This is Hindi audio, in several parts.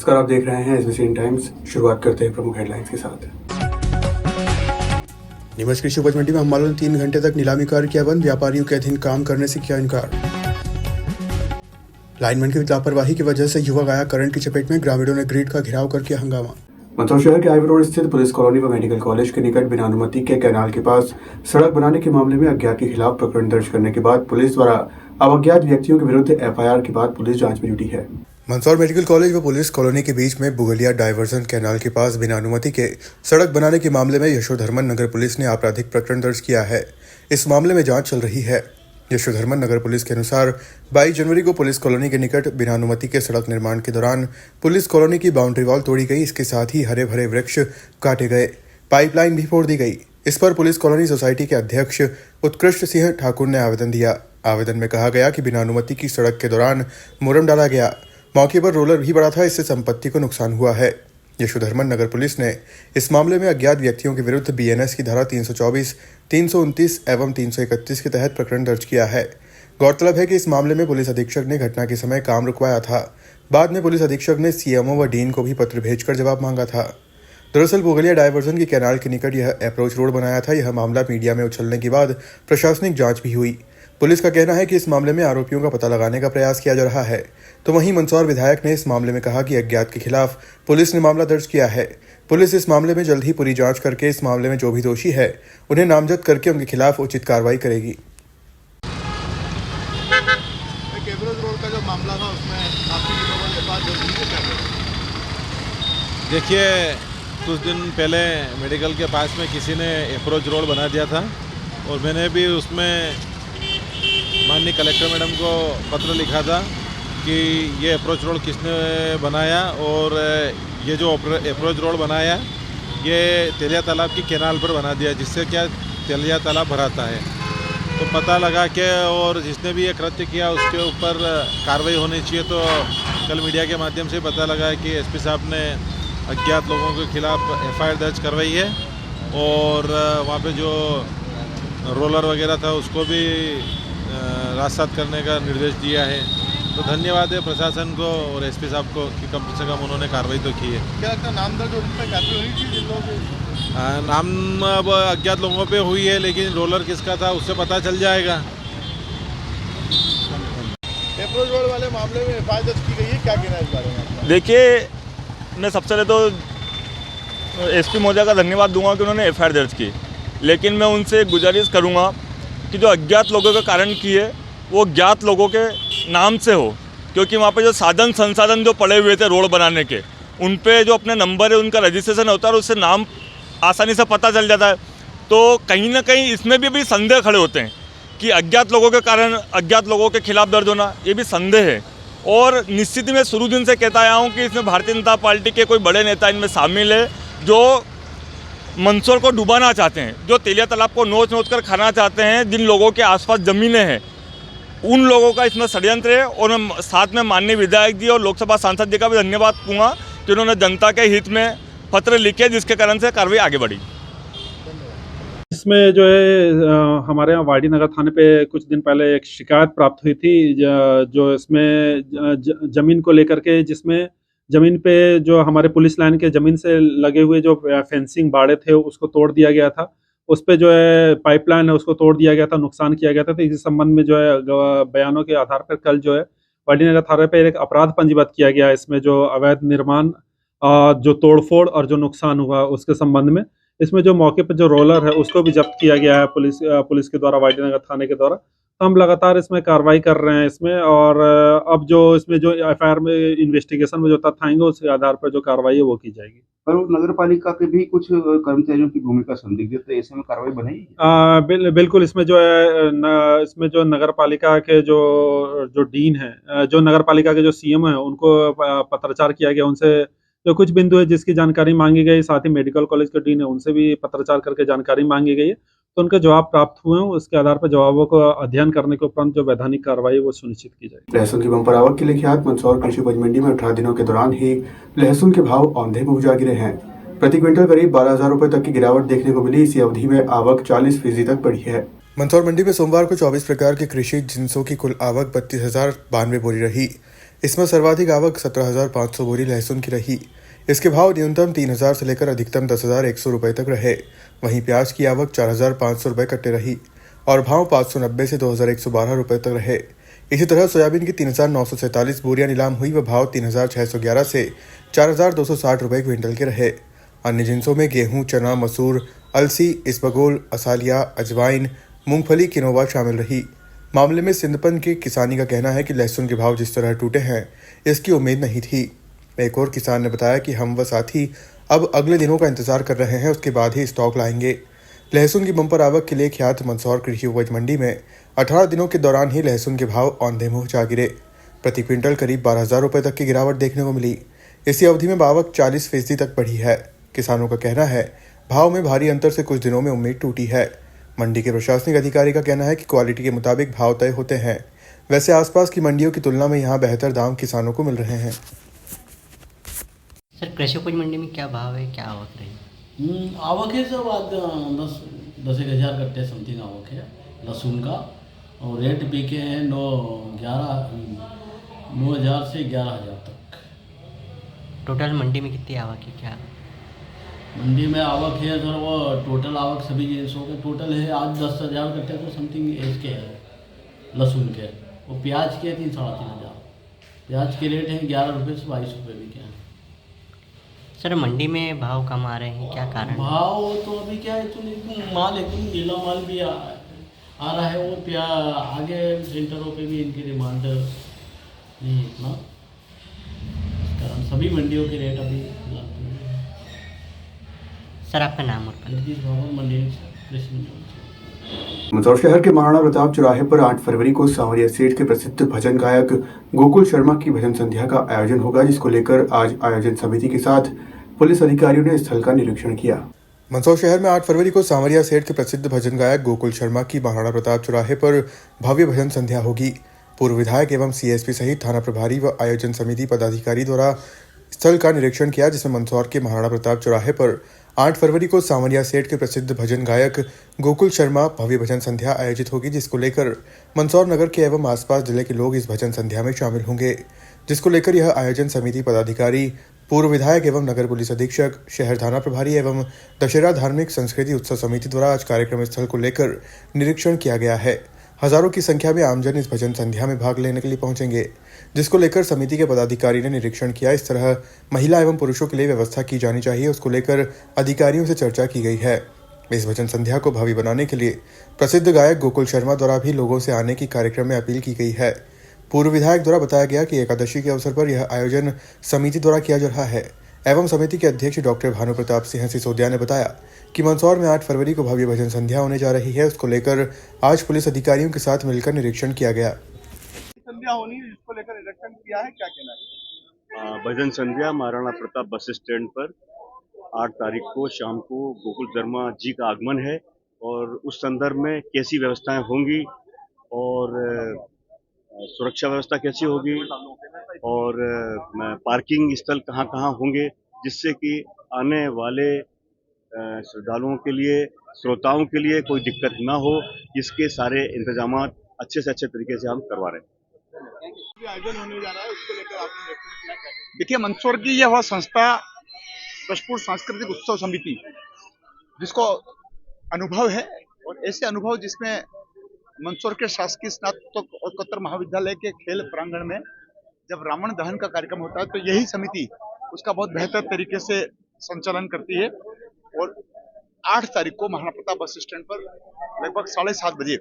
नमस्कार, आप देख रहे हैं एसबीसी टाइम्स। शुरुआत करते हैं प्रमुख हेडलाइंस के साथ। नीमच कृषि उपज मंडी में हम मालूम 3 घंटे तक नीलामी कार्य किया बंद, व्यापारियों के अधीन काम करने से किया इनकार। लाइनमैन की लापरवाही की वजह से युवक आया करंट की चपेट में, ग्रामीणों ने ग्रिड का घेराव कर किया हंगामा। मंदसौर शहर के हाईवे रोड स्थित पुलिस कॉलोनी व मेडिकल कॉलेज के निकट बिना अनुमति के कैनाल के पास सड़क बनाने के मामले में अज्ञात के खिलाफ प्रकरण दर्ज करने के बाद पुलिस द्वारा अब अज्ञात व्यक्तियों के विरुद्ध एफआईआर के बाद पुलिस जांच में जुटी है। मंदसौर मेडिकल कॉलेज व पुलिस कॉलोनी के बीच में बुगलिया डायवर्जन कैनाल के पास बिना अनुमति के सड़क बनाने के मामले में यशोधर्मन नगर पुलिस ने आपराधिक प्रकरण दर्ज किया है। इस मामले में जांच चल रही है। यशोधर्मन नगर पुलिस के अनुसार 22 जनवरी को पुलिस कॉलोनी के निकट बिना अनुमति के सड़क निर्माण के दौरान पुलिस कॉलोनी की बाउंड्री वॉल तोड़ी गई। इसके साथ ही हरे भरे वृक्ष काटे गए, पाइपलाइन भी फोड़ दी गई। इस पर पुलिस कॉलोनी सोसाइटी के अध्यक्ष उत्कृष्ट सिंह ठाकुर ने आवेदन दिया। आवेदन में कहा गया कि बिना अनुमति की सड़क के दौरान मुरम डाला गया, मौके पर रोलर भी पड़ा था, इससे संपत्ति को नुकसान हुआ है। यशोधर्मन नगर पुलिस ने इस मामले में अज्ञात व्यक्तियों के विरुद्ध बीएनएस की धारा 324, 329 एवं 331 के तहत प्रकरण दर्ज किया है। गौरतलब है कि इस मामले में पुलिस अधीक्षक ने घटना के समय काम रुकवाया था। बाद में पुलिस अधीक्षक ने सीएमओ व डीन को भी पत्र भेजकर जवाब मांगा था। दरअसल बुगलिया डायवर्जन की कैनाल के निकट यह अप्रोच रोड बनाया था। यह मामला मीडिया में उछलने के बाद प्रशासनिक जांच भी हुई। पुलिस का कहना है कि इस मामले में आरोपियों का पता लगाने का प्रयास किया जा रहा है। तो वहीं मंदसौर विधायक ने इस मामले में कहा कि अज्ञात के खिलाफ पुलिस ने मामला दर्ज किया है। पुलिस इस मामले में जल्द ही पूरी जांच करके इस मामले में जो भी दोषी है उन्हें नामजद करके उनके खिलाफ उचित कार्रवाई करेगी। रोड का जो मामला था उसमें देखिए, कुछ दिन पहले मेडिकल के पास में किसी ने अप्रोच रोड बना दिया था और मैंने भी उसमें माननीय कलेक्टर मैडम को पत्र लिखा था कि ये अप्रोच रोड किसने बनाया और ये जो अप्रोच रोड बनाया ये तेलिया तालाब की कैनाल पर बना दिया, जिससे क्या तेलिया तालाब भराता है। तो पता लगा के और जिसने भी ये कृत्य किया उसके ऊपर कार्रवाई होनी चाहिए। तो कल मीडिया के माध्यम से पता लगा कि एसपी साहब ने अज्ञात लोगों के खिलाफ एफआईआर दर्ज करवाई है और वहाँ पे जो रोलर वगैरह था उसको भी रास्ता करने का निर्देश दिया है। तो धन्यवाद है प्रशासन को और एसपी साहब को कि कम से कम उन्होंने कार्रवाई तो की है। क्या लगता है नाम दर्ज होनी चाहिए जिन लोगों के? नाम अब अज्ञात लोगों पे हुई है, लेकिन रोलर किसका था उससे पता चल जाएगा। अप्रोच रोड वाले मामले में एफआईआर दर्ज की गई है, क्या कहना है इस बारे में? देखिए, मैं सबसे पहले तो एसपी महोदय का धन्यवाद दूंगा कि उन्होंने एफआईआर दर्ज की, लेकिन मैं उनसे गुजारिश करूंगा कि जो अज्ञात लोगों का कारण की है वो ज्ञात लोगों के नाम से हो, क्योंकि वहाँ पे जो साधन संसाधन जो पड़े हुए थे रोड बनाने के, उन पे जो अपने नंबर है उनका रजिस्ट्रेशन होता है और उससे नाम आसानी से पता चल जाता है। तो कहीं ना कहीं इसमें भी संदेह खड़े होते हैं कि अज्ञात लोगों के कारण अज्ञात लोगों के खिलाफ दर्ज होना, ये भी संदेह है। और निश्चित ही मैं शुरू दिन से कहता आया हूँ कि इसमें भारतीय जनता पार्टी के कोई बड़े नेता इनमें शामिल है जो मंदसौर को डुबाना चाहते हैं, जो तेलिया तालाब को नोच नोच कर खाना चाहते हैं। जिन लोगों के आसपास ज़मीनें हैं उन लोगों का इसमें षड्यंत्र है। और मैं साथ में माननीय विधायक जी और लोकसभा सांसद जी का भी धन्यवाद दूंगा कि उन्होंने जनता के हित में पत्र लिखे, जिसके कारण से कार्रवाई आगे बढ़ी। इसमें जो है हमारे यहाँ वाडी नगर थाने पे कुछ दिन पहले एक शिकायत प्राप्त हुई थी जो इसमें ज़मीन को लेकर के, जिसमें ज़मीन पे जो हमारे पुलिस लाइन के ज़मीन से लगे हुए जो फेंसिंग बाड़े थे उसको तोड़ दिया गया था। उस पे जो है पाइपलाइन है उसको तोड़ दिया गया था, नुकसान किया गया था। तो इस संबंध में जो है बयानों के आधार पर कल जो है वाडी नगर थाने पे एक अपराध पंजीबद्ध किया गया। इसमें जो अवैध निर्माण, जो तोड़फोड़ और जो नुकसान हुआ उसके संबंध में, इसमें जो मौके पर जो रोलर है उसको भी जब्त किया गया है पुलिस के द्वारा, वाडी नगर थाने के द्वारा। तो हम लगातार इसमें कार्रवाई कर रहे हैं इसमें, और अब जो इसमें जो एफआईआर में इन्वेस्टिगेशन में जो तथ्य आएंगे उसके आधार पर जो कार्रवाई है वो की जाएगी। पर नगर पालिका के भी कुछ कर्मचारियों की भूमिका संदिग्ध है, तो ऐसे में कार्रवाई बनेगी? बिल्कुल। इसमें जो है इसमें जो नगर पालिका के जो डीन है, जो नगर पालिका के जो सीएम है, उनको पत्राचार किया गया। उनसे जो कुछ बिंदु है जिसकी जानकारी मांगी गई, साथ ही मेडिकल कॉलेज के डीन है उनसे भी पत्राचार करके जानकारी मांगी गई है। तो उनके जवाब प्राप्त हुए हैं, उसके आधार पर जवाबों को अध्ययन करने के उपरांत जो वैधानिक कार्रवाई है वो सुनिश्चित की जाएगी। लहसुन की बंपर आवक के लिए ख्यात मंदसौर कृषि उपज मंडी में 18 दिनों के दौरान ही लहसुन के भाव औंधे में जा गिरे हैं। प्रति क्विंटल करीब 12,000 रुपए तक की गिरावट देखने को मिली। इसी अवधि में आवक 40% तक बढ़ी है। मंदसौर मंडी में सोमवार को 24 प्रकार के कृषि जिन्सों की कुल आवक 32,092 बोरी रही। इसमें सर्वाधिक आवक 17,500 बोरी लहसुन की रही। इसके भाव न्यूनतम 3,000 से लेकर अधिकतम 10,100 रुपये तक रहे। वहीं प्याज की आवक 4,500 रुपये कट्टे रही और भाव 590 से 2,112 रुपये तक रहे। इसी तरह सोयाबीन की 3,947 बोरियां नीलाम हुई व भाव 3,611 से 4,260 रुपये क्विंटल के रहे। अन्य जिन्सों में गेहूं, चना, मसूर, अलसी, इसबगोल, असालिया, अजवाइन, मूंगफली, किनोवा शामिल रही। मामले में सिंधपन के किसानी का कहना है कि लहसुन के भाव जिस तरह टूटे हैं, इसकी उम्मीद नहीं थी। एक और किसान ने बताया कि हम व साथी अब अगले दिनों का इंतजार कर रहे हैं, उसके बाद ही स्टॉक लाएंगे। लहसुन की बम्पर आवक के लिए ख्यात मंदसौर कृषि उपज मंडी में 18 दिनों के दौरान ही लहसुन के भाव औंधे मुंह जा गिरे। प्रति क्विंटल करीब 12,000 रुपये तक की गिरावट देखने को मिली। इसी अवधि में आवक 40% तक बढ़ी है। किसानों का कहना है भाव में भारी अंतर से कुछ दिनों में उम्मीद टूटी है। मंडी के प्रशासनिक अधिकारी का कहना है कि क्वालिटी के मुताबिक भाव तय होते हैं। वैसे आसपास की मंडियों की तुलना में यहाँ बेहतर दाम किसानों को मिल रहे हैं। सर कृषि उपज मंडी में क्या भाव है, क्या आवक रही? आवक है सर आज 10-11 हज़ार कट्टे समथिंग आवक है लहसुन का। और रेट बिके हैं 9,000 से 11,000 तक। टोटल मंडी में कितनी आवक है, क्या? मंडी में आवक है सर वो टोटल आवक सभी जिनसों के टोटल है आज 10,000 कट्टे तो समथिंग इसके है लहसुन के। वो प्याज के 3-3,500। प्याज के रेट हैं 11 रुपये से 22 रुपये बिके हैं। सर मंडी में भाव कम आ रहे हैं, क्या कारण है? भाव तो अभी क्या है तो माल एकदम नीला माल भी आ रहा है। वो आगे सेंटरों पे भी इनकी डिमांड नहीं इतना, इस कारण सभी मंडियों के रेट अभी सर आपका नाम और पता? जगदीश भवन मंडी कृषि मंडी। मंदसौर शहर के महाराणा प्रताप चौराहे पर 8 फरवरी को सांवरिया सेठ के प्रसिद्ध भजन गायक गोकुल शर्मा की भजन संध्या का आयोजन होगा, जिसको लेकर आज आयोजन समिति के साथ पुलिस अधिकारियों ने स्थल का निरीक्षण किया। मंदसौर शहर में 8 फरवरी को सांवरिया सेठ के प्रसिद्ध भजन गायक गोकुल शर्मा की महाराणा प्रताप चौराहे पर भव्य भजन संध्या होगी। पूर्व विधायक एवं सीएसपी सहित थाना प्रभारी व आयोजन समिति पदाधिकारी द्वारा स्थल का निरीक्षण किया, जिसमें मंदसौर के महाराणा प्रताप चौराहे पर 8 फरवरी को सांवरिया सेठ के प्रसिद्ध भजन गायक गोकुल शर्मा भव्य भजन संध्या आयोजित होगी, जिसको लेकर मंदसौर नगर के एवं आसपास जिले के लोग इस भजन संध्या में शामिल होंगे। जिसको लेकर यह आयोजन समिति पदाधिकारी, पूर्व विधायक एवं नगर पुलिस अधीक्षक, शहर थाना प्रभारी एवं दशहरा धार्मिक संस्कृति उत्सव समिति द्वारा आज कार्यक्रम स्थल को लेकर निरीक्षण किया गया है। हजारों की संख्या में आमजन इस भजन संध्या में भाग लेने के लिए पहुंचेंगे, जिसको लेकर समिति के पदाधिकारी ने निरीक्षण किया। इस तरह महिला एवं पुरुषों के लिए व्यवस्था की जानी चाहिए, उसको लेकर अधिकारियों से चर्चा की गई है। इस भजन संध्या को भव्य बनाने के लिए प्रसिद्ध गायक गोकुल शर्मा द्वारा भी लोगों से आने की कार्यक्रम में अपील की गई है। पूर्व विधायक द्वारा बताया गया कि एकादशी के अवसर पर यह आयोजन समिति द्वारा किया जा रहा है एवं समिति के अध्यक्ष डॉक्टर भानु प्रताप सिंह सिसोदिया ने बताया कि मंदसौर में 8 फरवरी को भव्य भजन संध्या होने जा रही है। उसको लेकर आज पुलिस अधिकारियों के साथ मिलकर निरीक्षण किया गया। संध्या होनी है, जिसको लेकर निरीक्षण किया है, क्या कहना है? भजन संध्या महाराणा प्रताप बस स्टैंड पर 8 तारीख को शाम को गोकुल शर्मा जी का आगमन है और उस संदर्भ में कैसी व्यवस्थाएं होंगी और सुरक्षा व्यवस्था कैसी होगी और पार्किंग स्थल कहाँ कहाँ होंगे, जिससे कि आने वाले श्रद्धालुओं के लिए, श्रोताओं के लिए कोई दिक्कत ना हो, इसके सारे इंतजाम अच्छे से अच्छे तरीके से हम करवा रहे हैं। आयोजन होने जा रहा है, उसको लेकर आपने निरीक्षण किया, क्या? देखिए मंदसौर की यह वह संस्था दशपुर सांस्कृतिक उत्सव समिति, जिसको अनुभव है और ऐसे अनुभव जिसमें मंदसौर के शासकीय स्नातकोत्तर महाविद्यालय के खेल प्रांगण में जब रावण दहन का कार्यक्रम होता है तो यही समिति उसका बहुत बेहतर तरीके से संचालन करती है। और 8 तारीख को महाराणा प्रताप बस स्टैंड पर लगभग 7:30 बजे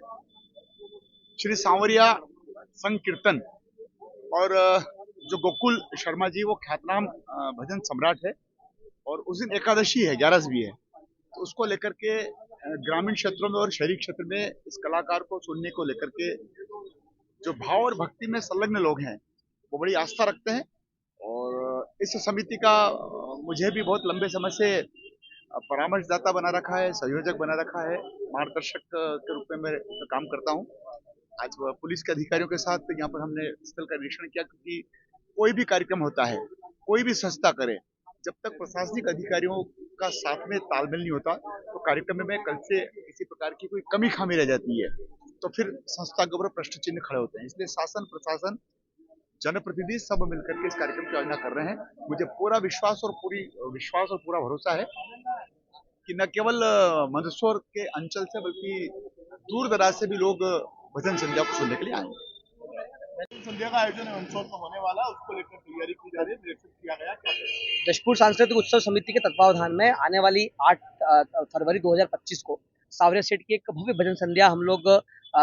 श्री सांवरिया संकीर्तन और जो गोकुल शर्मा जी वो ख्यातनाम भजन सम्राट है और उस दिन एकादशी है, 11 भी है, तो उसको लेकर के ग्रामीण क्षेत्रों में और शहरी क्षेत्र में इस कलाकार को सुनने को लेकर के जो भाव और भक्ति में संलग्न लोग हैं वो बड़ी आस्था रखते हैं। और इस समिति का मुझे भी बहुत लंबे समय से परामर्शदाता बना रखा है, संयोजक बना रखा है, मार्गदर्शक के रूप में मैं काम करता हूँ। आज पुलिस के अधिकारियों के साथ यहाँ पर हमने स्थल का निरीक्षण किया, क्योंकि कोई भी कार्यक्रम होता है, कोई भी संस्था करे, जब तक प्रशासनिक अधिकारियों का साथ में तालमेल नहीं होता तो कार्यक्रम में कल से किसी प्रकार की कोई कमी खामी रह जाती है, तो फिर संस्था के ऊपर प्रश्न चिन्ह खड़े होते हैं। इसलिए शासन प्रशासन जनप्रतिनिधि सब मिलकर के इस कार्यक्रम की आयोजना कर रहे हैं। मुझे पूरा विश्वास और पूरा भरोसा है कि न केवल मंदसौर के अंचल से बल्कि दूर दराज से भी लोग भजन संध्या को सुनने के लिए आएंगे। संध्या का आयोजन मंदसौर में होने वाला है, उसको लेकर तैयारी की जा रही है, निरीक्षण किया गया क्या? जशपुर सांस्कृतिक उत्सव समिति के तत्वावधान में आने वाली 8 फरवरी 2025 को सावरिया सेठ की एक भव्य भजन संध्या हम लोग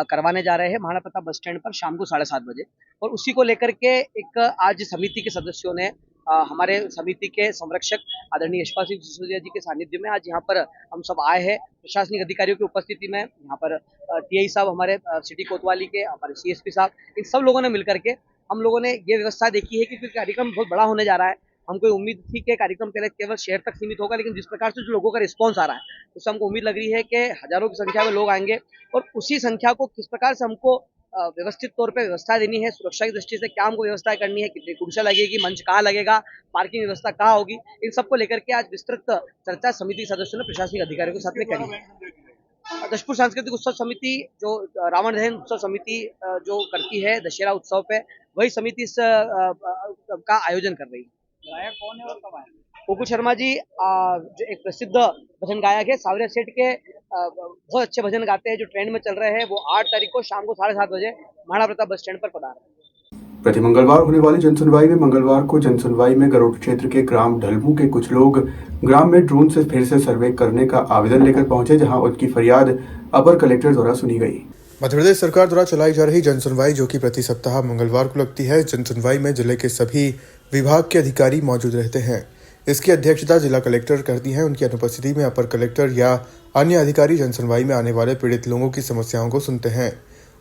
करवाने जा रहे हैं महाराणा प्रताप बस स्टैंड पर शाम को 7:30 बजे। और उसी को लेकर के एक आज समिति के सदस्यों ने हमारे समिति के संरक्षक आदरणीय यशपाल सिंह सिसोदिया जी के सानिध्य में आज यहाँ पर हम सब आए हैं। प्रशासनिक अधिकारियों की उपस्थिति में यहाँ पर टीआई साहब, हमारे सिटी कोतवाली के, हमारे सीएसपी साहब, इन सब लोगों ने मिलकर के हम लोगों ने ये व्यवस्था देखी है कि क्योंकि कार्यक्रम बहुत बड़ा होने जा रहा है। हमको उम्मीद थी कि कार्यक्रम पहले केवल शहर तक सीमित होगा, लेकिन जिस प्रकार से जो लोगों का रिस्पांस आ रहा है उससे हमको उम्मीद लग रही है कि हजारों की संख्या में लोग आएंगे। और उसी संख्या को किस प्रकार से हमको व्यवस्थित तौर पे व्यवस्था देनी है, सुरक्षा की दृष्टि से क्या हमको व्यवस्था करनी है, कितनी कुर्सियां लगेगी, मंच कहाँ लगेगा, पार्किंग व्यवस्था कहाँ होगी, इन सबको लेकर के आज विस्तृत चर्चा समिति सदस्यों ने प्रशासनिक अधिकारियों के साथ में करी है। जशपुर सांस्कृतिक उत्सव समिति जो रावण दहन उत्सव समिति जो करती है दशहरा उत्सव पे, वही समिति इस का आयोजन कर रही है। गायक कौन है और कब आए? कुकू शर्मा जी जो एक प्रसिद्ध भजन गायक है, सावरिया सेठ के बहुत अच्छे भजन गाते हैं, जो ट्रेंड में चल रहे हैं। वो 8 तारीख को शाम को 7:30 बजे महाराणा प्रताप बस स्टैंड पर पधार रहे। प्रति मंगलवार होने वाली जनसुनवाई में मंगलवार को जनसुनवाई में गरुड़ क्षेत्र के ग्राम ढलमू के कुछ लोग ग्राम में ड्रोन से फिर से सर्वे करने का आवेदन लेकर पहुंचे, जहां उनकी फरियाद अपर कलेक्टर द्वारा सुनी गई। मध्य प्रदेश सरकार द्वारा चलाई जा रही जनसुनवाई, जो कि प्रति सप्ताह मंगलवार को लगती है, जनसुनवाई में जिले के सभी विभाग के अधिकारी मौजूद रहते हैं। इसकी अध्यक्षता जिला कलेक्टर करती हैं। उनकी अनुपस्थिति में अपर कलेक्टर या अन्य अधिकारी जनसुनवाई में आने वाले पीड़ित लोगों की समस्याओं को सुनते हैं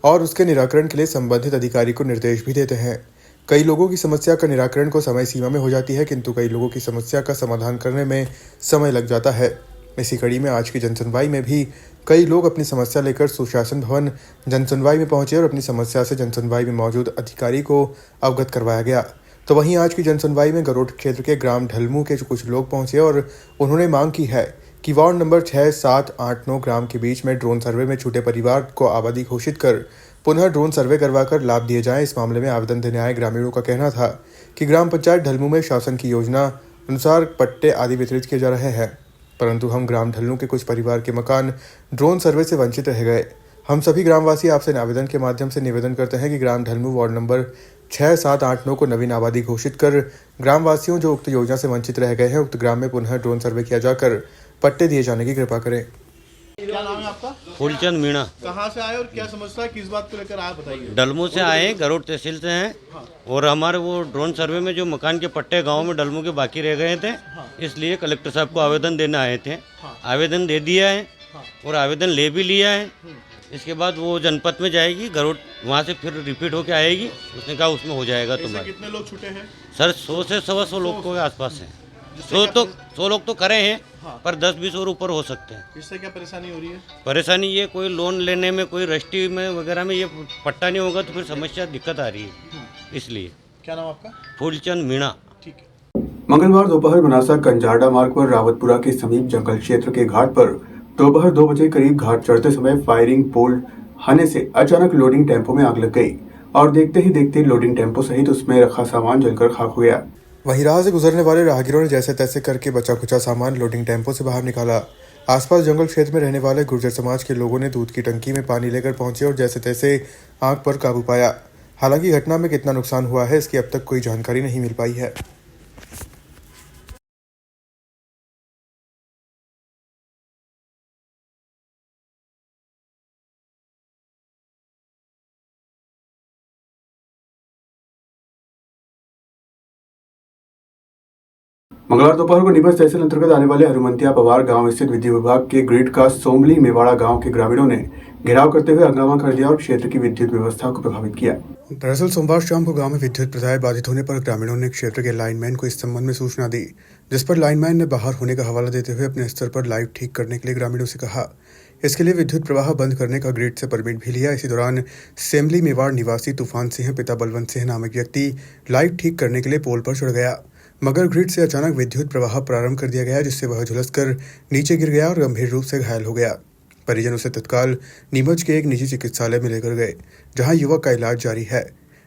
और उसके निराकरण के लिए संबंधित अधिकारी को निर्देश भी देते हैं। कई लोगों की समस्या का निराकरण को समय सीमा में हो जाती है, किंतु कई लोगों की समस्या का समाधान करने में समय लग जाता है। इसी कड़ी में आज की जनसुनवाई में भी कई लोग अपनी समस्या लेकर सुशासन भवन जनसुनवाई में पहुंचे और अपनी समस्या से जनसुनवाई में मौजूद अधिकारी को अवगत करवाया गया। तो वहीं आज की जनसुनवाई में गरुड़ क्षेत्र के ग्राम ढलमू के कुछ लोग पहुंचे और उन्होंने मांग की है कि वार्ड नंबर 6, 7, 8, 9 ग्राम के बीच में ड्रोन सर्वे में छूटे परिवार को आबादी घोषित कर पुनः ड्रोन सर्वे करवाकर लाभ दिए जाएं। इस मामले में आवेदन देने आए ग्रामीणों का कहना था कि ग्राम पंचायत ढलमू में शासन की योजना अनुसार पट्टे आदि वितरित किए जा रहे हैं, परंतु हम ग्राम ढलमू के कुछ परिवार के मकान ड्रोन सर्वे से वंचित रह गए। हम सभी ग्रामवासी आपसे आवेदन के माध्यम से निवेदन करते हैं कि ग्राम ढलमू वार्ड नंबर 6, 7, 8, 9 को नवीन आबादी घोषित कर ग्रामवासियों जो उक्त योजना से वंचित रह गए हैं, उक्त ग्राम में पुनः ड्रोन सर्वे किया जाकर पट्टे दिए जाने की कृपा करें। क्या नाम है आपका? फूलचंद मीणा। कहाँ से आए और क्या समस्या है, किस बात को लेकर आए बताइए। डलमू से आए, गरुड़ तहसील से हैं। और हमारे वो ड्रोन सर्वे में जो मकान के पट्टे गांव में डलमू के बाकी रह गए थे, इसलिए कलेक्टर साहब को आवेदन देने आए थे। आवेदन दे दिया है और आवेदन ले भी लिया है। इसके बाद वो जनपद में जाएगी, गरुड़ वहाँ से फिर रिपीट होके आएगी। उसने कहा उसमें हो जाएगा तुम्हारा। कितने लोग छूटे हैं? सर 100 से 125 लोग के आसपास हैं। 100 लोग तो करे हैं, पर 10-20 और ऊपर हो सकते हैं। इससे क्या परेशानी हो रही है? परेशानी ये कोई लोन लेने में, कोई रजिस्ट्री में वगैरह में ये पट्टा नहीं होगा तो फिर समस्या दिक्कत आ रही है, इसलिए। क्या नाम आपका? फूलचंद मीणा। ठीक है। मंगलवार दोपहर बनासा कंजारडा मार्ग पर रावतपुरा के समीप जंगल क्षेत्र के घाट पर दोपहर 2 बजे करीब घाट चढ़ते समय फायरिंग पोल हाने से अचानक लोडिंग टेम्पो में आग लग गई और देखते ही देखते लोडिंग टेम्पो सहित उसमें रखा सामान जलकर खाक हो गया। वहीं राह से गुजरने वाले राहगीरों ने जैसे तैसे करके बचा खुचा सामान लोडिंग टेम्पो से बाहर निकाला। आसपास जंगल क्षेत्र में रहने वाले गुर्जर समाज के लोगों ने दूध की टंकी में पानी लेकर पहुंचे और जैसे तैसे आग पर काबू पाया। हालांकि घटना में कितना नुकसान हुआ है, इसकी अब तक कोई जानकारी नहीं मिल पाई है। मंगलवार दोपहर को नीमच तहसील अंतर्गत आने वाले हनुमंतिया पवार गांव स्थित विद्युत विभाग के ग्रिड का सोमली मेवाड़ा गांव के ग्रामीणों ने घेराव करते हुए हंगामा कर दिया और क्षेत्र की विद्युत व्यवस्था को प्रभावित किया। दरअसल सोमवार शाम को गांव में विद्युत प्रदाय बाधित होने पर ग्रामीणों ने क्षेत्र के लाइनमैन को इस संबंध में सूचना दी, जिस पर लाइनमैन ने बाहर होने का हवाला देते हुए अपने स्तर पर लाइट ठीक करने के लिए ग्रामीणों से कहा। इसके लिए विद्युत प्रवाह बंद करने का ग्रिड से परमिट भी लिया। इसी दौरान सेमली मेवाड़ निवासी तूफान सिंह पिता बलवंत सिंह नामक व्यक्ति लाइट ठीक करने के लिए पोल पर चढ़ गया, मगर ग्रिड से अचानक विद्युत प्रवाह प्रारंभ कर दिया गया, जिससे वह झुलसकर नीचे गिर गया और गंभीर रूप से घायल हो गया। परिजन उसे तत्काल नीमच के एक निजी चिकित्सालय में लेकर गए, जहां युवक का इलाज जारी है।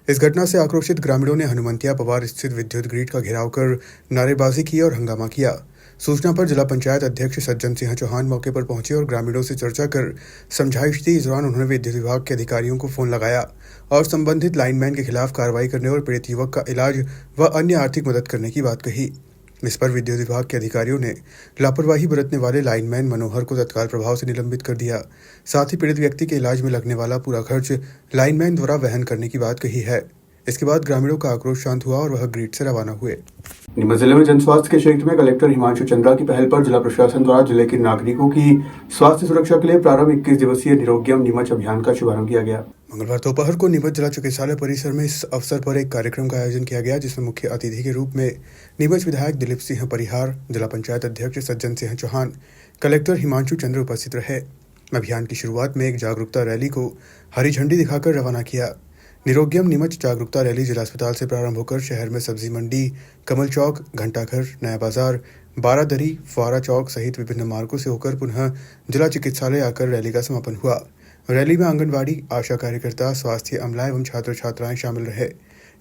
इस घटना से आक्रोशित ग्रामीणों ने हनुमंतिया पवार स्थित विद्युत ग्रिड का घेराव कर नारेबाजी की और हंगामा किया। सूचना पर जिला पंचायत अध्यक्ष सज्जन सिंह चौहान मौके पर पहुंचे और ग्रामीणों से चर्चा कर समझाइश दी। इस दौरान उन्होंने विद्युत विभाग के अधिकारियों को फोन लगाया और संबंधित लाइनमैन के खिलाफ कार्रवाई करने और पीड़ित युवक का इलाज व अन्य आर्थिक मदद करने की बात कही। इस पर विद्युत विभाग के अधिकारियों ने लापरवाही बरतने वाले लाइनमैन मनोहर को तत्काल प्रभाव से निलंबित कर दिया। साथ ही पीड़ित व्यक्ति के इलाज में लगने वाला पूरा खर्च लाइनमैन द्वारा वहन करने की बात कही है। इसके बाद ग्रामीणों का आक्रोश शांत हुआ और वह ग्रिड से रवाना हुए। नीमच जिले में जन स्वास्थ्य के क्षेत्र में कलेक्टर हिमांशु चंद्रा की पहल पर जिला प्रशासन द्वारा जिले के नागरिकों की स्वास्थ्य सुरक्षा के लिए प्रारंभ 21 दिवसीय निरोग्यम नीमच अभियान का शुभारंभ किया गया। मंगलवार दोपहर को नीमच जिला चिकित्सालय परिसर में इस अवसर पर एक कार्यक्रम का आयोजन किया गया, जिसमें मुख्य अतिथि के रूप में नीमच विधायक दिलीप सिंह परिहार, जिला पंचायत अध्यक्ष सज्जन सिंह चौहान, कलेक्टर हिमांशु चंद्र उपस्थित रहे। अभियान की शुरुआत में एक जागरूकता रैली को हरी झंडी दिखाकर रवाना किया। निरोग्यम नीमच जागरूकता रैली जिला अस्पताल से प्रारंभ होकर शहर में सब्जी मंडी, कमल चौक, घंटाघर, नया बाजार, बारादरी, फुआरा चौक सहित विभिन्न मार्गों से होकर पुनः जिला चिकित्सालय आकर रैली का समापन हुआ। रैली में आंगनबाड़ी, आशा कार्यकर्ता, स्वास्थ्य अमला एवं छात्र छात्राएं शामिल रहे।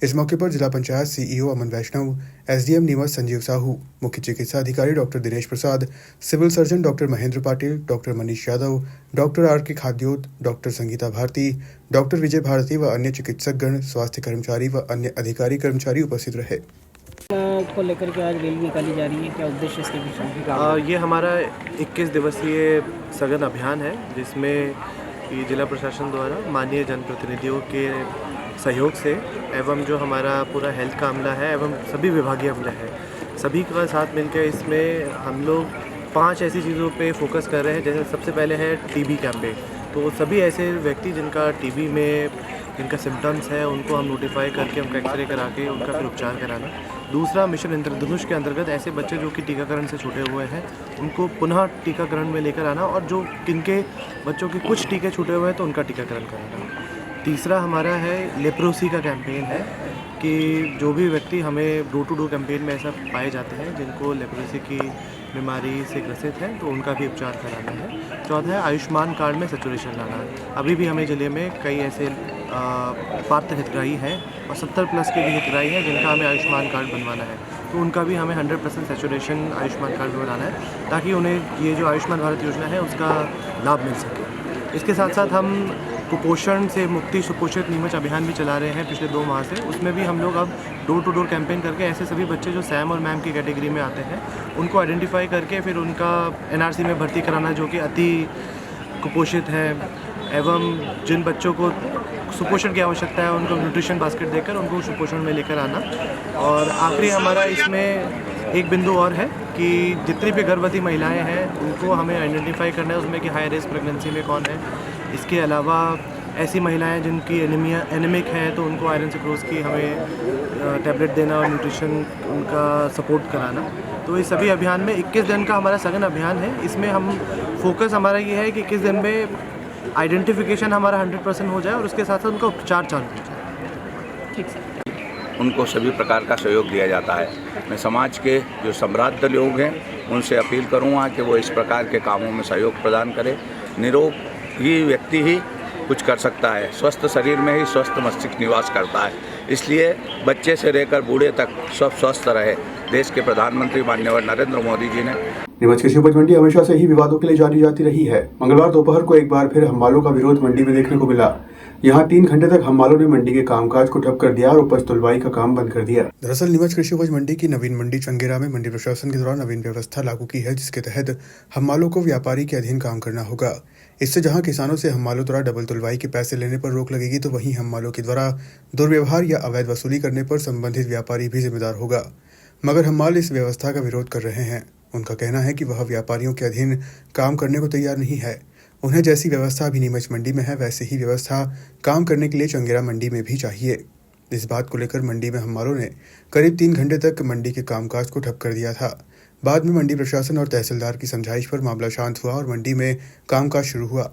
इस मौके पर जिला पंचायत सीईओ अमन वैष्णव, एसडीएम नीमच संजीव साहू, मुख्य चिकित्सा अधिकारी doctor Dinesh Prasad, civil surgeon doctor Mahendra Patil, doctor Manish Yadav, doctor R K Khadyot, doctor Sangeeta Bharti, doctor Vijay Bharti व अन्य चिकित्सकगण, स्वास्थ्य कर्मचारी व अन्य अधिकारी कर्मचारी उपस्थित रहे। को लेकर के आज रैली निकाली जा रही है, क्या उद्देश्य इसके पीछे? ये हमारा 21 दिवसीय सघन अभियान है, जिसमें जिला प्रशासन द्वारा माननीय जनप्रतिनिधियों के सहयोग से एवं जो हमारा पूरा हेल्थ का अमला है एवं सभी विभागीय अमला है, सभी के साथ मिलकर इसमें हम लोग 5 ऐसी चीज़ों पे फोकस कर रहे हैं। जैसे सबसे पहले है टीबी कैंपेन, तो सभी ऐसे व्यक्ति जिनका टीबी में जिनका सिम्टम्स है उनको हम नोटिफाई करके उनका एक्सरे करा के उनका फिर उपचार कराना। दूसरा मिशन इंद्रधनुष के अंतर्गत ऐसे बच्चे जो कि टीकाकरण से छूटे हुए हैं उनको पुनः टीकाकरण में लेकर आना और जो किनके बच्चों के कुछ टीके छूटे हुए हैं तो उनका टीकाकरण कराना। तीसरा हमारा है लेप्रोसी का कैंपेन है कि जो भी व्यक्ति हमें डोर टू डोर कैंपेन में ऐसा पाए जाते हैं जिनको लेप्रोसी की बीमारी से ग्रसित हैं तो उनका भी उपचार कराना है। चौथा है आयुष्मान कार्ड में सैचुरेशन लाना। अभी भी हमें ज़िले में कई ऐसे पात्र हितग्राही हैं और 70 प्लस के भी हितग्राही हैं जिनका हमें आयुष्मान कार्ड बनवाना है, तो उनका भी हमें 100% सैचुरेशन आयुष्मान कार्ड बनाना है ताकि उन्हें ये जो आयुष्मान भारत योजना है उसका लाभ मिल सके। इसके साथ साथ हम कुपोषण से मुक्ति सुपोषित नीमच अभियान भी चला रहे हैं पिछले 2 माह से। उसमें भी हम लोग अब डोर टू डोर कैंपेन करके ऐसे सभी बच्चे जो सैम और मैम की कैटेगरी में आते हैं उनको आइडेंटिफाई करके फिर उनका एनआरसी में भर्ती कराना, जो कि अति कुपोषित है, एवं जिन बच्चों को सुपोषण की आवश्यकता है उनको न्यूट्रिशन बास्केट देकर उनको सुपोषण में लेकर आना। और आखिरी हमारा इसमें एक बिंदु और है कि जितनी भी गर्भवती महिलाएं हैं उनको हमें आइडेंटिफाई करना है उसमें कि हाई रिस्क प्रेगनेंसी में कौन है। इसके अलावा ऐसी महिलाएं जिनकी एनीमिक है तो उनको आयरन सिक्रोज की हमें टैबलेट देना और न्यूट्रिशन उनका सपोर्ट कराना। तो इस सभी अभियान में 21 दिन का हमारा सघन अभियान है। इसमें हम फोकस हमारा ये है कि 21 दिन में आइडेंटिफिकेशन हमारा 100% हो जाए और उसके साथ साथ उनका उपचार चालू हो जाए। ठीक सर। उनको सभी प्रकार का सहयोग दिया जाता है। मैं समाज के जो समृद्ध लोग हैं उनसे अपील करूँगा कि वो इस प्रकार के कामों में सहयोग प्रदान करें। निरोगी व्यक्ति ही कुछ कर सकता है, स्वस्थ शरीर में ही स्वस्थ मस्तिष्क निवास करता है। इसलिए बच्चे से लेकर बूढ़े तक सब स्वस्थ रहे। देश के प्रधानमंत्री माननीय नरेंद्र मोदी जी ने नीमच कृषि उपज मंडी हमेशा से ही विवादों के लिए जानी जाती रही है। मंगलवार दोपहर को एक बार फिर हम्मालों का विरोध मंडी में देखने को मिला। यहाँ 3 घंटे तक हम्मालों ने मंडी के कामकाज को ठप कर दिया और उपज तुलवाई का काम बंद कर दिया। दरअसल नीमच कृषि उपज मंडी की नवीन मंडी चंगेरा में मंडी प्रशासन के द्वारा नवीन व्यवस्था लागू की है, जिसके तहत हम्मालों को व्यापारी के अधीन काम करना होगा। इससे जहां किसानों से हम्मालों द्वारा डबल तुलवाई के पैसे लेने पर रोक लगेगी, तो वहीं हम्मालों के द्वारा दुर्व्यवहार या अवैध वसूली करने पर संबंधित व्यापारी भी जिम्मेदार होगा। मगर हम्माल इस व्यवस्था का विरोध कर रहे हैं। उनका कहना है कि वह व्यापारियों के अधीन काम करने को तैयार नहीं है। उन्हें जैसी व्यवस्था अभी नीमच मंडी में है वैसे ही व्यवस्था काम करने के लिए चंगेरा मंडी में भी चाहिए। इस बात को लेकर मंडी में हम्मालों ने करीब 3 घंटे तक मंडी के कामकाज को ठप कर दिया था। बाद में मंडी प्रशासन और तहसीलदार की समझाइश पर मामला शांत हुआ और मंडी में कामकाज शुरू हुआ।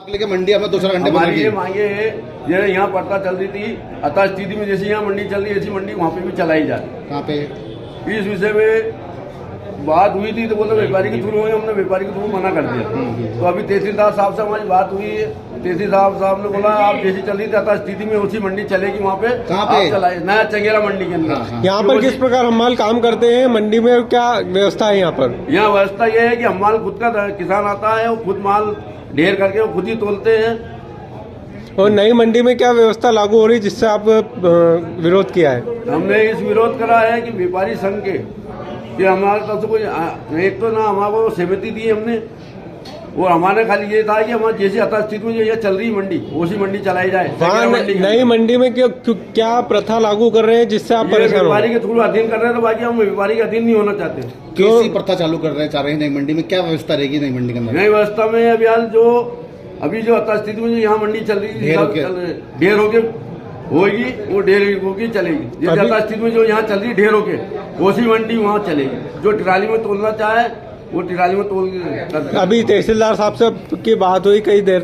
लेके मंडी हमें 2 घंटे हमारी ये मांगे है, ये यहाँ पड़ता चल रही थी अतः स्थिति में जैसी यहाँ मंडी चल रही है ऐसी मंडी वहाँ पे भी चलाई जाए। कहाँ पे? इस विषय में बात हुई थी तो बोले व्यापारी के थ्रू हुई, हमने व्यापारी के थ्रू मना कर दिया। तो अभी तहसीलदार साहब से हमारी बात हुई है, तहसीलदार साहब ने बोला आप जैसी चल रही था स्थिति में उसी मंडी चलेगी, वहाँ पे कहाँ पे चलाए नया चंगेरा मंडी के अंदर। यहाँ पर किस प्रकार हमाल काम करते हैं, मंडी में क्या व्यवस्था है यहाँ पर? यहाँ व्यवस्था यह है कि हमाल खुद का किसान आता है, वो खुद माल ढेर करके वो खुद ही तोलते हैं। और नई मंडी में क्या व्यवस्था लागू हो रही जिससे आप विरोध किया है? हमने इस विरोध करा है कि व्यापारी संघ के कि हमारे तरफ से कोई एक तो ना हमारे सहमति दी हमने, और हमारे खाली ये था कि हमारे जैसी यथास्थिति में ये चल रही मंडी उसी मंडी चलाई जाए। नई मंडी में क्या प्रथा लागू कर रहे हैं जिससे आप परेशान हो? व्यापारी के थ्रू अधीन कर रहे हैं, तो बाकी हम व्यापारी के अधीन नहीं होना चाहते। कैसी प्रथा चालू कर रहे हैं नई मंडी में, क्या व्यवस्था रहेगी नई मंडी के अंदर? नई व्यवस्था में अभी जो यथास्थिति में यहाँ मंडी चल रही है ढेर होके होगी, वो ढेर होगी चलेगी। जैसे यथास्थिति में जो यहाँ चल रही ढेर होके उसी मंडी वहाँ चलेगी। जो ट्राली में तोलना चाहे वो ट्राली में तोल। अभी तहसीलदार साहब से की बात हुई, कई देर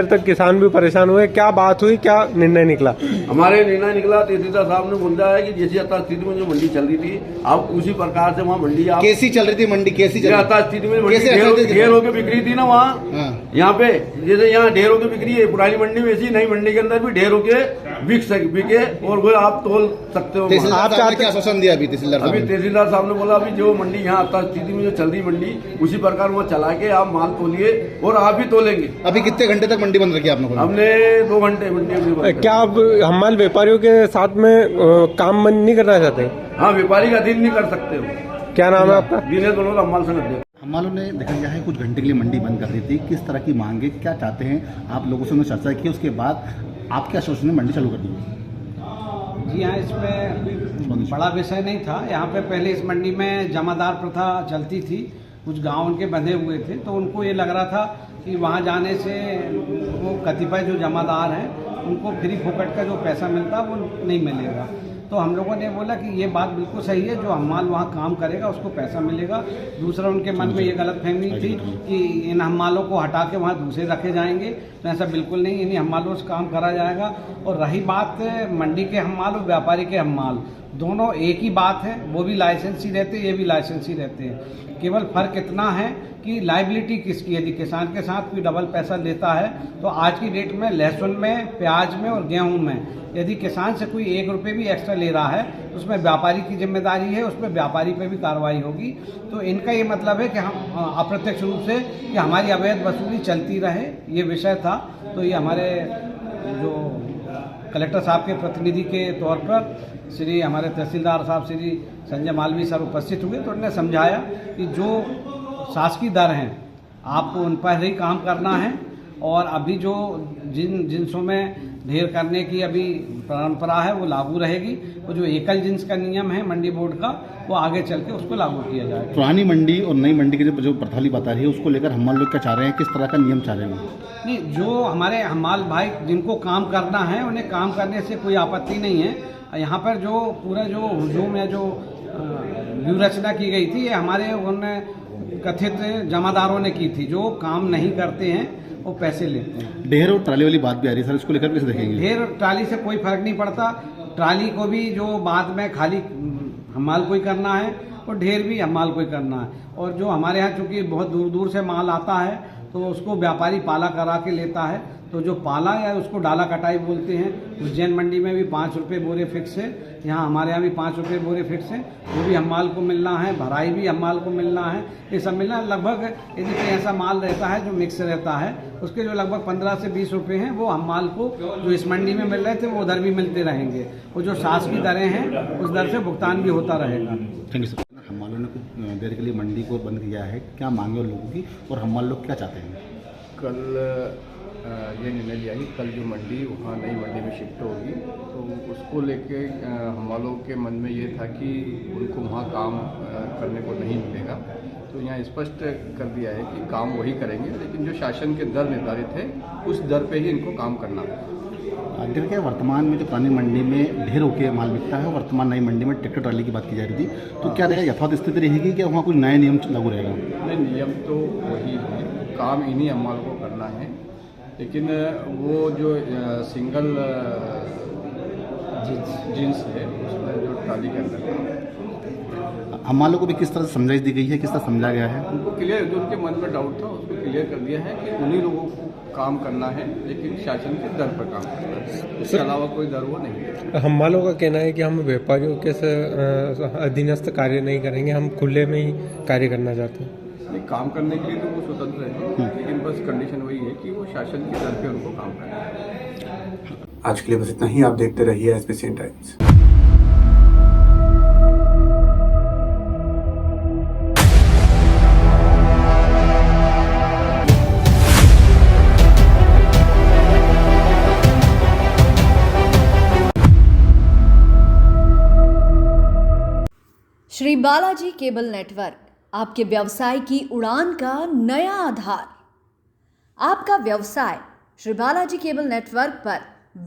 तक किसान भी परेशान हुए, क्या बात हुई, क्या निर्णय निकला? हमारे निर्णय निकला, तहसीलदार साहब ने बोला है कि जैसी यथास्थिति में जो मंडी चल रही थी आप उसी प्रकार से वहाँ मंडी कैसी चल रही थी मंडी, कैसी यथास्थिति में ढेर होकर बिक्री थी ना वहाँ, यहाँ पे जैसे यहाँ ढेर होकर बिक्री है पुरानी मंडी में, ऐसी नई मंडी के अंदर भी ढेर होके बिके और वो आप तोल सकते हो। आपने क्या आश्वासन दिया अभी तहसीलदार साहब ने बोला अभी जो मंडी यहाँ यथास्थिति में जो चल रही मंडी उसी प्रकार वो चला के आप माल तोलिए और आप भी तोलेंगे। अभी कितने घंटे तक मंडी बंद रखी आपने? हमने 2 घंटे मंडी। क्या आप हमाल व्यापारियों के साथ में काम बंद नहीं करना चाहते? हाँ, व्यापारी का अधीन नहीं कर सकते हो। क्या नाम है आपका? दिनेश बनोर, हमाल संघ अध्यक्ष। हमालों ने देखा गया है कुछ घंटे के लिए मंडी बंद कर दी थी, किस तरह की मांगे, क्या चाहते हैं आप? लोगों से चर्चा की, उसके बाद आपके आश्वासन ने मंडी चालू कर दी? जी हाँ, इसमें बड़ा विषय नहीं था। यहाँ पे पहले इस मंडी में जमादार प्रथा चलती थी, कुछ गांव उनके बंधे हुए थे, तो उनको ये लग रहा था कि वहाँ जाने से वो कतिपय जो जमादार हैं उनको फ्री फोकट का जो पैसा मिलता वो नहीं मिलेगा। तो हम लोगों ने बोला कि ये बात बिल्कुल सही है, जो हमाल वहाँ काम करेगा उसको पैसा मिलेगा। दूसरा, उनके मन में ये गलतफहमी थी कि इन हमालों को हटा के वहाँ दूसरे रखे जाएंगे, तो ऐसा बिल्कुल नहीं, इन्हीं हमालों से काम करा जाएगा। और रही बात मंडी के हमाल और व्यापारी के हमाल, दोनों एक ही बात है, वो भी लाइसेंसी रहते हैं, ये भी लाइसेंसी रहते हैं। केवल फ़र्क इतना है कि लाइबिलिटी किसकी, यदि किसान के साथ कोई डबल पैसा लेता है तो आज की डेट में लहसुन में, प्याज में और गेहूं में यदि किसान से कोई 1 रुपये भी एक्स्ट्रा ले रहा है तो उसमें व्यापारी की जिम्मेदारी है, उसमें व्यापारी पे भी कार्रवाई होगी। तो इनका ये मतलब है कि हम अप्रत्यक्ष रूप से कि हमारी अवैध वसूली चलती रहे, ये विषय था। तो ये हमारे जो कलेक्टर साहब के प्रतिनिधि के तौर पर श्री हमारे तहसीलदार साहब श्री संजय मालवी सर उपस्थित हुए, तो उन्होंने समझाया कि जो शासकीय दर हैं आपको उन पर ही काम करना है, और अभी जो जिन जिन्सों में ढेर करने की अभी परंपरा है वो लागू रहेगी। वो जो एकल जिन्स का नियम है मंडी बोर्ड का, वो आगे चल के उसको लागू किया जाएगा। पुरानी मंडी और नई मंडी की जो प्रथा वाली बता रही है उसको लेकर हमाल लोग क्या चाह रहे हैं, किस तरह का नियम चाह रहे हैं? नहीं, जो हमारे हमाल भाई जिनको काम करना है उन्हें काम करने से कोई आपत्ति नहीं है। यहाँ पर जो पूरा जो हुजूम या जो व्यूह रचना की गई थी, ये हमारे उन कथित जमादारों ने की थी, जो काम नहीं करते हैं वो पैसे लेते हैं। ढेर और ट्राली वाली बात भी आ रही है सर, इसको लेकर कैसे देखेंगे? ढेर ट्राली से कोई फर्क नहीं पड़ता, ट्राली को भी जो बाद में खाली हमाल को ही करना है और ढेर भी हमाल को ही करना है। और जो हमारे यहाँ चूँकि बहुत दूर दूर से माल आता है तो उसको व्यापारी पाला करा के लेता है, तो जो पाला या उसको डाला कटाई बोलते हैं। उज्जैन मंडी में भी 5 रुपये बोरे फिक्स है, यहाँ हमारे यहाँ भी 5 रुपये बोरे फिक्स है, वो भी हमाल को मिलना है। भराई भी हमाल को मिलना है, ये सब मिलना लगभग। यदि कोई ऐसा माल रहता है जो मिक्स रहता है उसके जो लगभग 15 से 20 रुपये हैं वो हमाल को जो इस मंडी में मिल रहे थे वो उधर भी मिलते रहेंगे। वो जो शासकीय दरें हैं उस दर से भुगतान भी होता रहेगा। Thank you sir. हमालों ने कुछ देर के लिए मंडी को बंद किया है, क्या मांगे और लोगों की, और हमाल लोग क्या चाहते हैं? कल ये निर्णय लिया कि कल जो मंडी वहाँ नई मंडी में शिफ्ट होगी, तो उसको लेके हमालों के मन में ये था कि उनको वहाँ काम करने को नहीं मिलेगा। तो यहाँ स्पष्ट कर दिया है कि काम वही करेंगे, लेकिन जो शासन के दर निर्धारित है उस दर पे ही इनको काम करना है। आखिर क्या वर्तमान में जो पुरानी मंडी में ढेर होकर माल बिकता है, वर्तमान नई मंडी में ट्रैक्टर ट्राली की बात की जा रही थी, तो क्या रहेगा, यथावत स्थिति रहेगी क्या वहाँ कुछ नए नियम लागू रहेगा? नहीं, नियम तो वही है, काम इन्हीं हमाल को करना है, लेकिन वो जो सिंगल जींस है उसमें जो अस्पताल के अंदर काम। हम वालों को भी किस तरह से समझाइश दी गई है, किस तरह समझाया गया है? उनको क्लियर, जो उनके मन में डाउट था उसको क्लियर कर दिया है कि उन्हीं लोगों को काम करना है, लेकिन शासन के दर पर काम करना है, इसके अलावा कोई दर वो नहीं है। हम वालों का कहना है कि हम व्यापारियों के अधीनस्थ कार्य नहीं करेंगे, हम खुले में ही कार्य करना चाहते हैं। नहीं, काम करने के लिए तो वो स्वतंत्र है, लेकिन बस कंडीशन वही है कि वो शासन के दर पे उनको काम करना है। आज के लिए बस इतना ही। आप देखते रहिए SBCN times. Shri Balaji cable network, आपके व्यवसाय की उड़ान का नया आधार। आपका व्यवसाय श्री बालाजी केबल नेटवर्क पर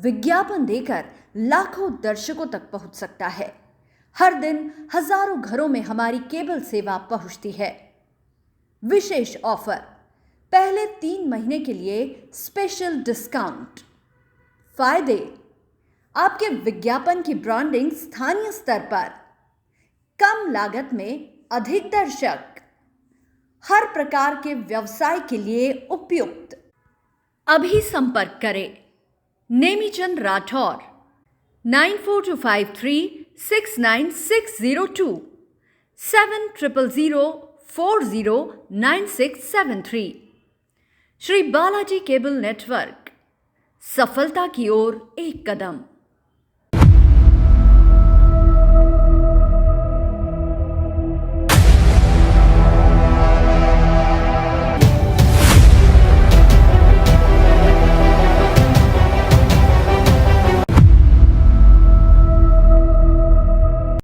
विज्ञापन देकर लाखों दर्शकों तक पहुंच सकता है। हर दिन हजारों घरों में हमारी केबल सेवा पहुंचती है। विशेष ऑफर, पहले 3 महीने के लिए स्पेशल डिस्काउंट। फायदे, आपके विज्ञापन की ब्रांडिंग स्थानीय स्तर पर, कम लागत में अधिक दर्शक, हर प्रकार के व्यवसाय के लिए उपयुक्त। अभी संपर्क करें नेमीचंद राठौर 9425369602 7000409673। श्री बालाजी केबल नेटवर्क, सफलता की ओर एक कदम।